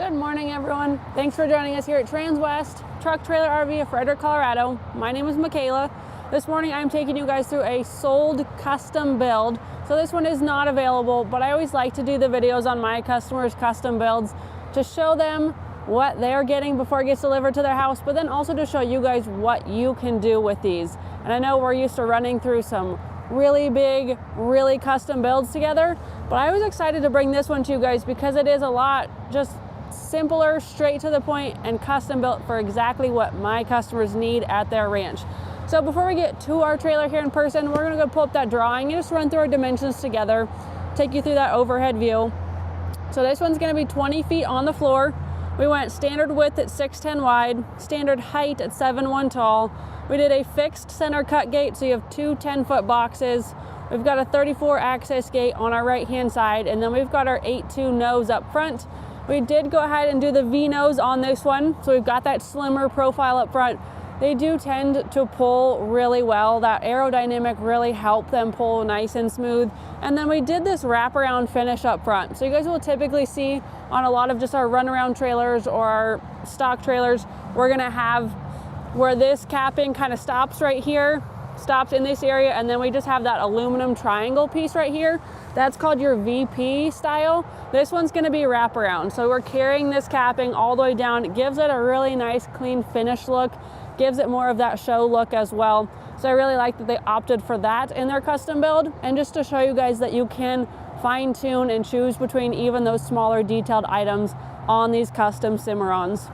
Good morning, everyone. Thanks for joining us here at Transwest Truck Trailer RV of Frederick, Colorado. My name is Michaela. This morning I'm taking you guys through a sold custom build. So this one is not available, but I always like to do the videos on my customers' custom builds to show them what they're getting before it gets delivered to their house, but then also to show you guys what you can do with these. And I know we're used to running through some really big, really custom builds together, but I was excited to bring this one to you guys because it is a lot just simpler, straight to the point, and custom built for exactly what my customers need at their ranch. So before we get to our trailer here in person, we're gonna go pull up that drawing and just run through our dimensions together, take you through that overhead view. So this one's gonna be 20 feet on the floor. We went standard width at 6'10" wide, standard height at 7'1" tall. We did a fixed center cut gate, so you have two 10-foot boxes. We've got a 34 access gate on our right-hand side, and then we've got our 8'2" nose up front. We did go ahead and do the V-nose on this one, so we've got that slimmer profile up front. They do tend to pull really well. That aerodynamic really helped them pull nice and smooth. And then we did this wraparound finish up front. So you guys will typically see on a lot of just our runaround trailers or our stock trailers, we're gonna have where this capping kind of stops right here, stops in this area, and then we just have that aluminum triangle piece right here. That's called your VP style. This one's gonna be wraparound. So we're carrying this capping all the way down. It gives it a really nice clean finish look, gives it more of that show look as well. So I really like that they opted for that in their custom build. And just to show you guys that you can fine tune and choose between even those smaller detailed items on these custom Cimarrons.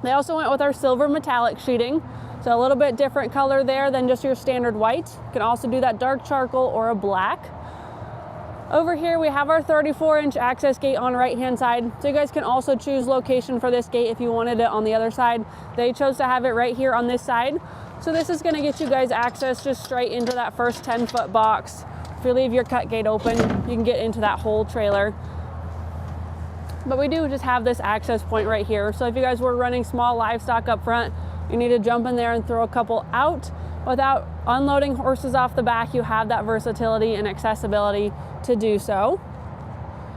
They also went with our silver metallic sheeting. So a little bit different color there than just your standard white. You can also do that dark charcoal or a black. Over here we have our 34-inch access gate on right-hand side. So you guys can also choose location for this gate if you wanted it on the other side. They chose to have it right here on this side. So this is gonna get you guys access just straight into that first 10-foot box. If you leave your cut gate open, you can get into that whole trailer. But we do just have this access point right here. So if you guys were running small livestock up front, you need to jump in there and throw a couple out. Without unloading horses off the back, you have that versatility and accessibility to do so,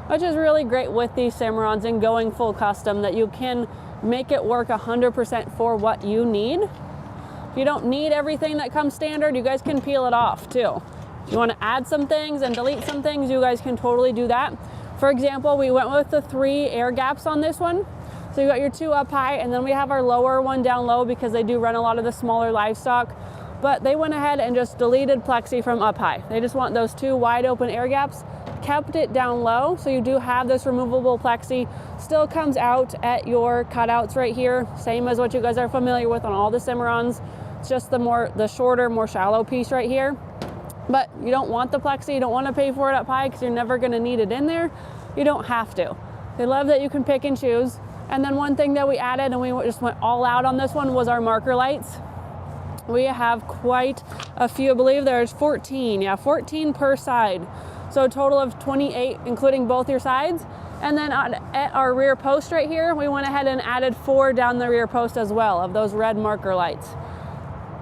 which is really great with these Cimarrons and going full custom, that you can make it work 100% for what you need. If you don't need everything that comes standard, you guys can peel it off too. If you want to add some things and delete some things, you guys can totally do that. For example, we went with the 3 air gaps on this one. So you got your 2 up high, and then we have our lower one down low because they do run a lot of the smaller livestock. But they went ahead and just deleted plexi from up high. They just want those 2 wide open air gaps, kept it down low. So you do have this removable plexi, still comes out at your cutouts right here. Same as what you guys are familiar with on all the Cimarrons. It's just the shorter, more shallow piece right here. But you don't want the plexi, you don't want to pay for it up high because you're never gonna need it in there. You don't have to. They love that you can pick and choose. And then one thing that we added, and we just went all out on this one, was our marker lights. We have quite a few. I believe there's 14. Yeah, 14 per side. So a total of 28, including both your sides. And then at our rear post right here, we went ahead and added 4 down the rear post as well of those red marker lights.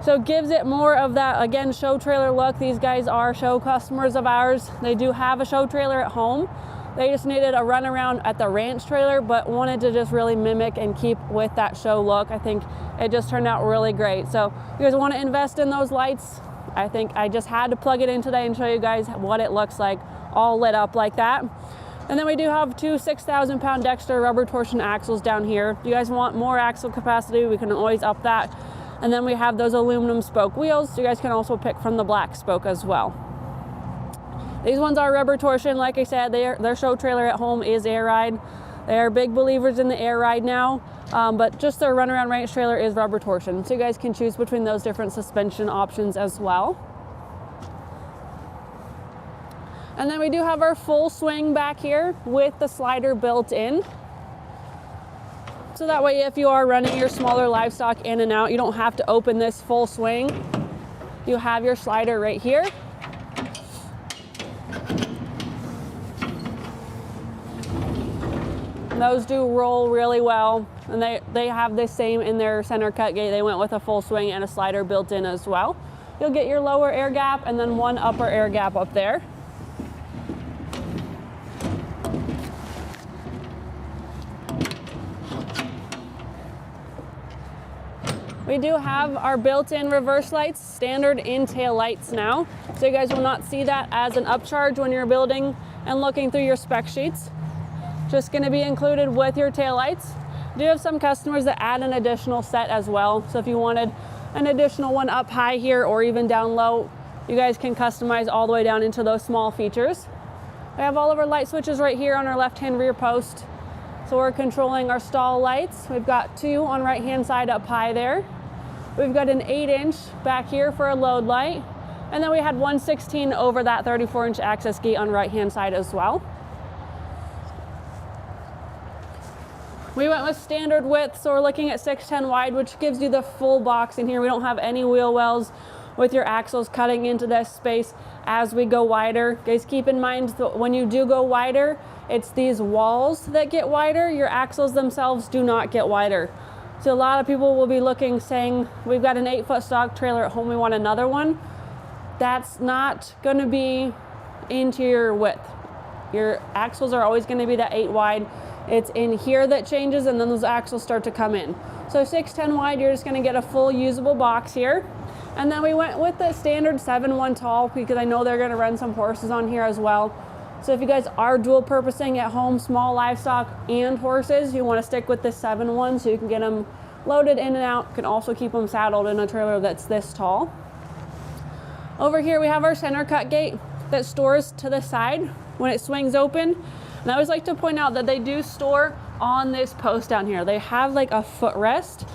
So it gives it more of that, again, show trailer look. These guys are show customers of ours. They do have a show trailer at home. They just needed a runaround at the ranch trailer, but wanted to just really mimic and keep with that show look. I think it just turned out really great. So if you guys want to invest in those lights, I think I just had to plug it in today and show you guys what it looks like, all lit up like that. And then we do have 2 6,000-pound Dexter rubber torsion axles down here. If you guys want more axle capacity, we can always up that. And then we have those aluminum spoke wheels. You guys can also pick from the black spoke as well. These ones are rubber torsion. Like I said, their show trailer at home is air ride. They are big believers in the air ride now, but just their runaround ranch trailer is rubber torsion. So you guys can choose between those different suspension options as well. And then we do have our full swing back here with the slider built in. So that way, if you are running your smaller livestock in and out, you don't have to open this full swing. You have your slider right here. Those do roll really well, and they have the same in their center cut gate. They went with a full swing and a slider built in as well. You'll get your lower air gap and then 1 upper air gap up there. We do have our built-in reverse lights, standard in tail lights now. So you guys will not see that as an upcharge when you're building and looking through your spec sheets. Just gonna be included with your tail lights. Do have some customers that add an additional set as well. So if you wanted an additional one up high here or even down low, you guys can customize all the way down into those small features. We have all of our light switches right here on our left-hand rear post. So we're controlling our stall lights. We've got 2 on right-hand side up high there. We've got an 8-inch back here for a load light. And then we had 1/16 over that 34-inch access gate on right-hand side as well. We went with standard width, so we're looking at 610 wide, which gives you the full box in here. We don't have any wheel wells with your axles cutting into this space as we go wider. Guys, keep in mind that when you do go wider, it's these walls that get wider. Your axles themselves do not get wider. So a lot of people will be looking, saying, we've got an 8-foot stock trailer at home, we want another one. That's not gonna be into your width. Your axles are always gonna be that 8 wide. It's in here that changes, and then those axles start to come in. So 610 wide, you're just gonna get a full usable box here. And then we went with the standard 7-1 tall because I know they're gonna run some horses on here as well. So if you guys are dual purposing at home, small livestock and horses, you wanna stick with the 7-1 so you can get them loaded in and out. You can also keep them saddled in a trailer that's this tall. Over here we have our center cut gate that stores to the side when it swings open. And I always like to point out that they do store on this post down here. They have like a footrest,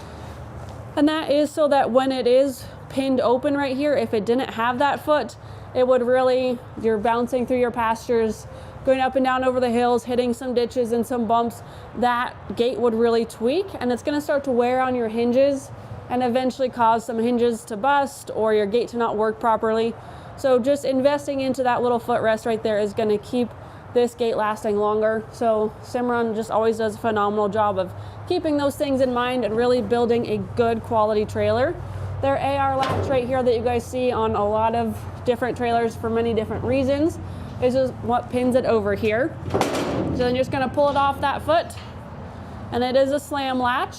and that is so that when it is pinned open right here, if it didn't have that foot, it would really, you're bouncing through your pastures, going up and down over the hills, hitting some ditches and some bumps, that gate would really tweak, and it's gonna start to wear on your hinges and eventually cause some hinges to bust or your gate to not work properly. So just investing into that little footrest right there is gonna keep this gate lasting longer. So Cimarron just always does a phenomenal job of keeping those things in mind and really building a good quality trailer. Their AR latch right here that you guys see on a lot of different trailers for many different reasons is just what pins it over here. So then you're just gonna pull it off that foot, and it is a slam latch.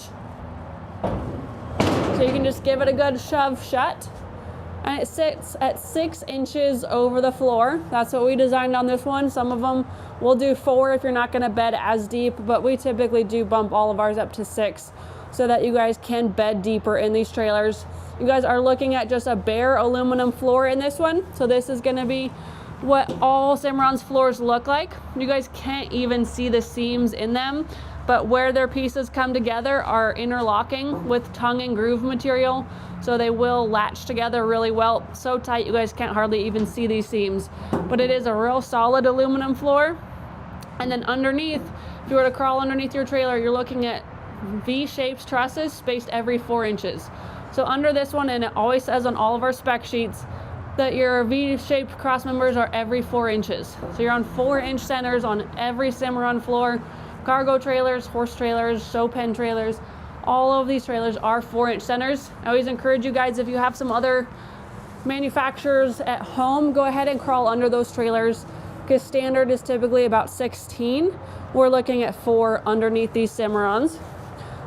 So you can just give it a good shove shut. And it sits at 6 inches over the floor. That's what we designed on this one. Some of them will do 4 if you're not gonna bed as deep, but we typically do bump all of ours up to 6 so that you guys can bed deeper in these trailers. You guys are looking at just a bare aluminum floor in this one. So this is gonna be what all Cimarron's floors look like. You guys can't even see the seams in them, but where their pieces come together are interlocking with tongue and groove material. So they will latch together really well, so tight you guys can't hardly even see these seams. But it is a real solid aluminum floor. And then underneath, if you were to crawl underneath your trailer, you're looking at V-shaped trusses spaced every 4 inches. So under this one, and it always says on all of our spec sheets, that your V-shaped cross members are every 4 inches. So you're on 4-inch centers on every Cimarron floor. Cargo trailers, horse trailers, show pen trailers, all of these trailers are 4-inch centers. I always encourage you guys, if you have some other manufacturers at home, go ahead and crawl under those trailers, because standard is typically about 16. We're looking at 4 underneath these Cimarrons.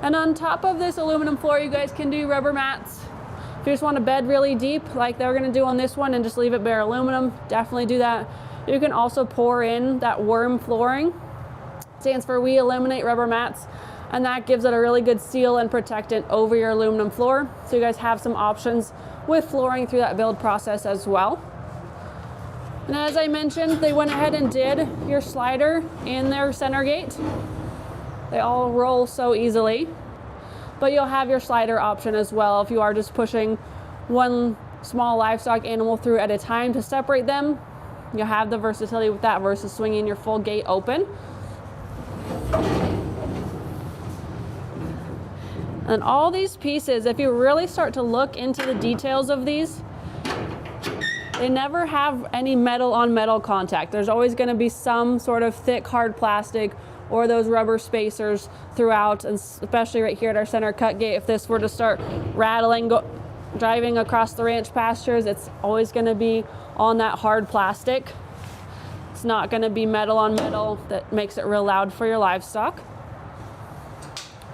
And on top of this aluminum floor, you guys can do rubber mats. If you just want to bed really deep, like they're gonna do on this one, and just leave it bare aluminum, definitely do that. You can also pour in that worm flooring. Stands for We Eliminate Rubber Mats. And that gives it a really good seal and protectant over your aluminum floor. So you guys have some options with flooring through that build process as well. And as I mentioned, they went ahead and did your slider in their center gate. They all roll so easily. But you'll have your slider option as well if you are just pushing one small livestock animal through at a time to separate them. You'll have the versatility with that versus swinging your full gate open. And all these pieces, if you really start to look into the details of these, they never have any metal on metal contact. There's always going to be some sort of thick, hard plastic or those rubber spacers throughout, and especially right here at our center cut gate. If this were to start rattling, driving across the ranch pastures, it's always going to be on that hard plastic. It's not going to be metal on metal that makes it real loud for your livestock.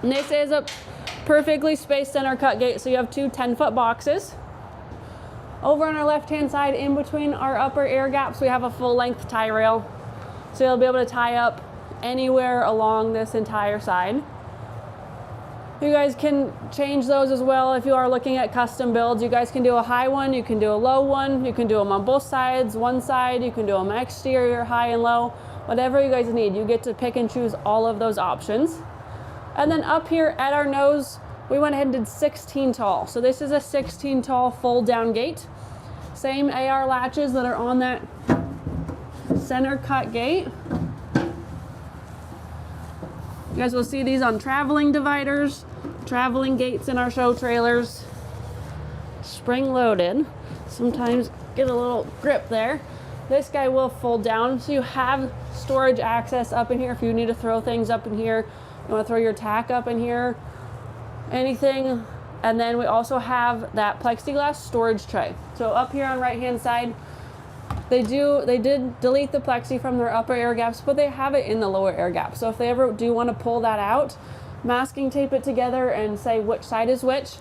And this is a perfectly spaced center cut gate, so you have two 10-foot boxes. Over on our left-hand side, in between our upper air gaps, we have a full-length tie rail. So you'll be able to tie up anywhere along this entire side. You guys can change those as well if you are looking at custom builds. You guys can do a high one, you can do a low one, you can do them on both sides, one side, you can do them exterior, high and low, whatever you guys need. You get to pick and choose all of those options. And then up here at our nose, we went ahead and did 16 tall. So this is a 16 tall fold down gate. Same AR latches that are on that center cut gate. You guys will see these on traveling dividers, traveling gates in our show trailers. Spring loaded. Sometimes get a little grip there. This guy will fold down, so you have storage access up in here if you need to throw things up in here. You want to throw your tack up in here, anything. And then we also have that plexiglass storage tray. So up here on right hand side, they did delete the plexi from their upper air gaps, but they have it in the lower air gap. So if they ever do want to pull that out, masking tape it together and say which side is which,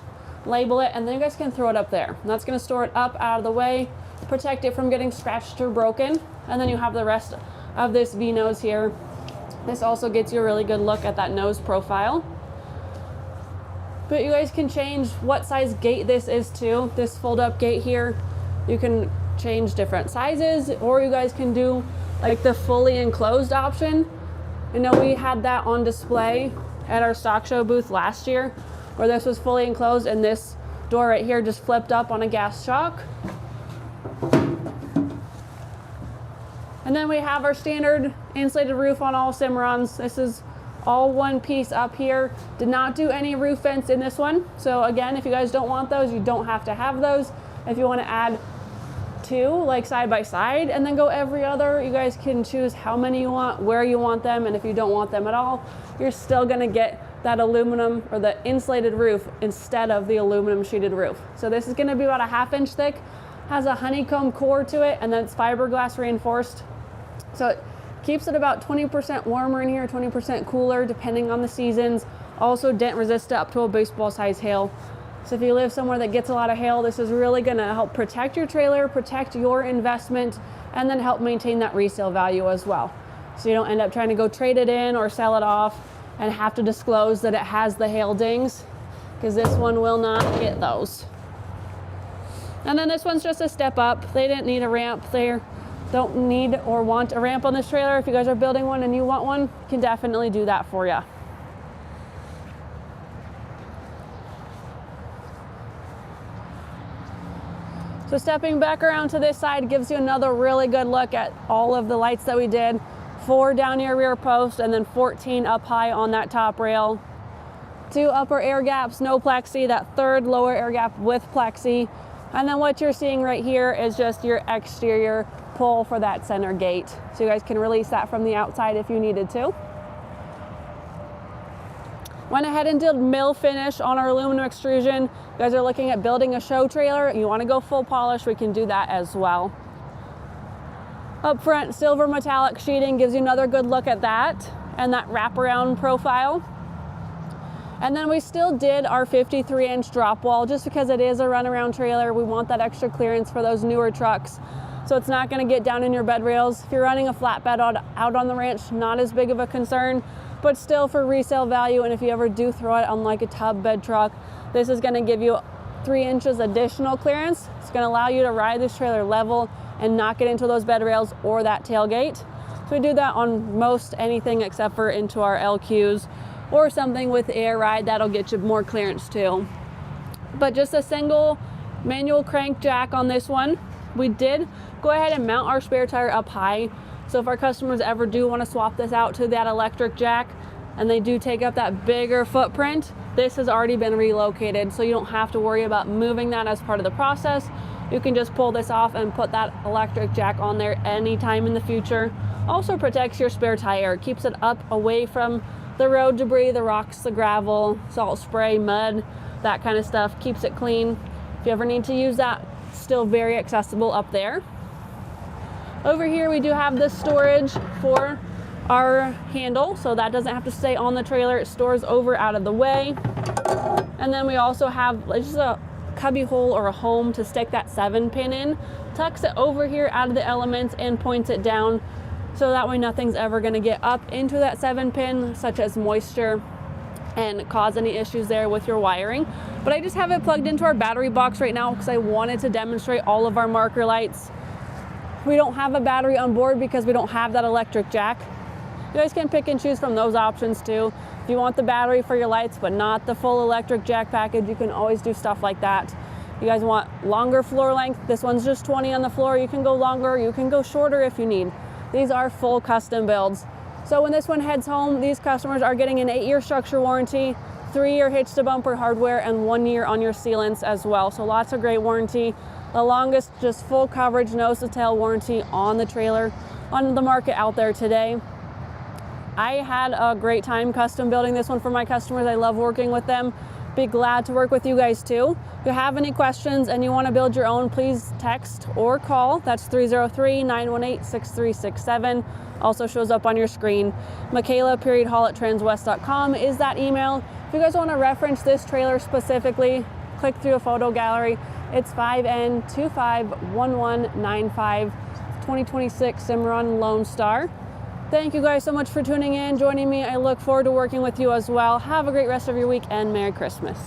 label it, and then you guys can throw it up there. And that's going to store it up out of the way, protect it from getting scratched or broken. And then you have the rest of this V nose here. This also gets you a really good look at that nose profile. But you guys can change what size gate this is too. This fold up gate here, you can change different sizes, or you guys can do like the fully enclosed option. I know we had that on display at our stock show booth last year, where this was fully enclosed and this door right here just flipped up on a gas shock. And then we have our standard insulated roof on all Cimarrons. This is all one piece up here. Did not do any roof vents in this one. So again, if you guys don't want those, you don't have to have those. If you want to add two, like side by side, and then go every other, you guys can choose how many you want, where you want them, and if you don't want them at all, you're still gonna get that aluminum or the insulated roof instead of the aluminum sheeted roof. So this is gonna be about a 1/2 inch thick, has a honeycomb core to it, and then it's fiberglass reinforced. So it keeps it about 20% warmer in here, 20% cooler, depending on the seasons. Also dent resistant up to a baseball size hail. So if you live somewhere that gets a lot of hail, this is really gonna help protect your trailer, protect your investment, and then help maintain that resale value as well. So you don't end up trying to go trade it in or sell it off and have to disclose that it has the hail dings, because this one will not get those. And then this one's just a step up. They didn't need a ramp. They don't need or want a ramp on this trailer. If you guys are building one and you want one, you can definitely do that for you. So stepping back around to this side gives you another really good look at all of the lights that we did. 4 down your rear post and then 14 up high on that top rail. 2 upper air gaps, no plexi, that 3rd lower air gap with plexi. And then what you're seeing right here is just your exterior pull for that center gate. So you guys can release that from the outside if you needed to. Went ahead and did mill finish on our aluminum extrusion. You guys are looking at building a show trailer, you want to go full polish, we can do that as well. Up front, silver metallic sheeting gives you another good look at that and that wraparound profile. And then we still did our 53-inch drop wall just because it is a runaround trailer. We want that extra clearance for those newer trucks. So it's not going to get down in your bed rails. If you're running a flatbed out on the ranch, not as big of a concern, but still for resale value. And if you ever do throw it on like a tub bed truck, this is going to give you 3 inches additional clearance. It's going to allow you to ride this trailer level and not get into those bed rails or that tailgate. So we do that on most anything except for into our LQs or something with air ride, that'll get you more clearance too. But just a single manual crank jack on this one. We did go ahead and mount our spare tire up high. So if our customers ever do want to swap this out to that electric jack and they do take up that bigger footprint, this has already been relocated. So you don't have to worry about moving that as part of the process. You can just pull this off and put that electric jack on there anytime in the future. Also protects your spare tire, keeps it up away from the road debris, the rocks, the gravel, salt spray, mud, that kind of stuff. Keeps it clean. If you ever need to use that, still very accessible up there. Over here we do have the storage for our handle, so that doesn't have to stay on the trailer. It stores over out of the way. And then we also have just a cubby hole or a home to stick that 7-pin in. Tucks it over here out of the elements and points it down, so that way nothing's ever going to get up into that 7-pin, such as moisture, and cause any issues there with your wiring. But I just have it plugged into our battery box right now because I wanted to demonstrate all of our marker lights. We don't have a battery on board because we don't have that electric jack. You guys can pick and choose from those options too. If you want the battery for your lights but not the full electric jack package, you can always do stuff like that. You guys want longer floor length, this one's just 20 on the floor. You can go longer, you can go shorter if you need. These are full custom builds. So when this one heads home, these customers are getting an 8-year structure warranty, 3-year hitch to bumper hardware, and 1 year on your sealants as well. So lots of great warranty. The longest, just full coverage, nose to tail warranty on the trailer on the market out there today. I had a great time custom building this one for my customers. I love working with them. Be glad to work with you guys too. If you have any questions and you want to build your own, please text or call. That's 303-918-6367. Also shows up on your screen. Michaela.Hall@transwest.com is that email. If you guys want to reference this trailer specifically, click through a photo gallery. It's 5N251195 2026 Cimarron Lonestar. Thank you guys so much for tuning in, joining me. I look forward to working with you as well. Have a great rest of your week and Merry Christmas.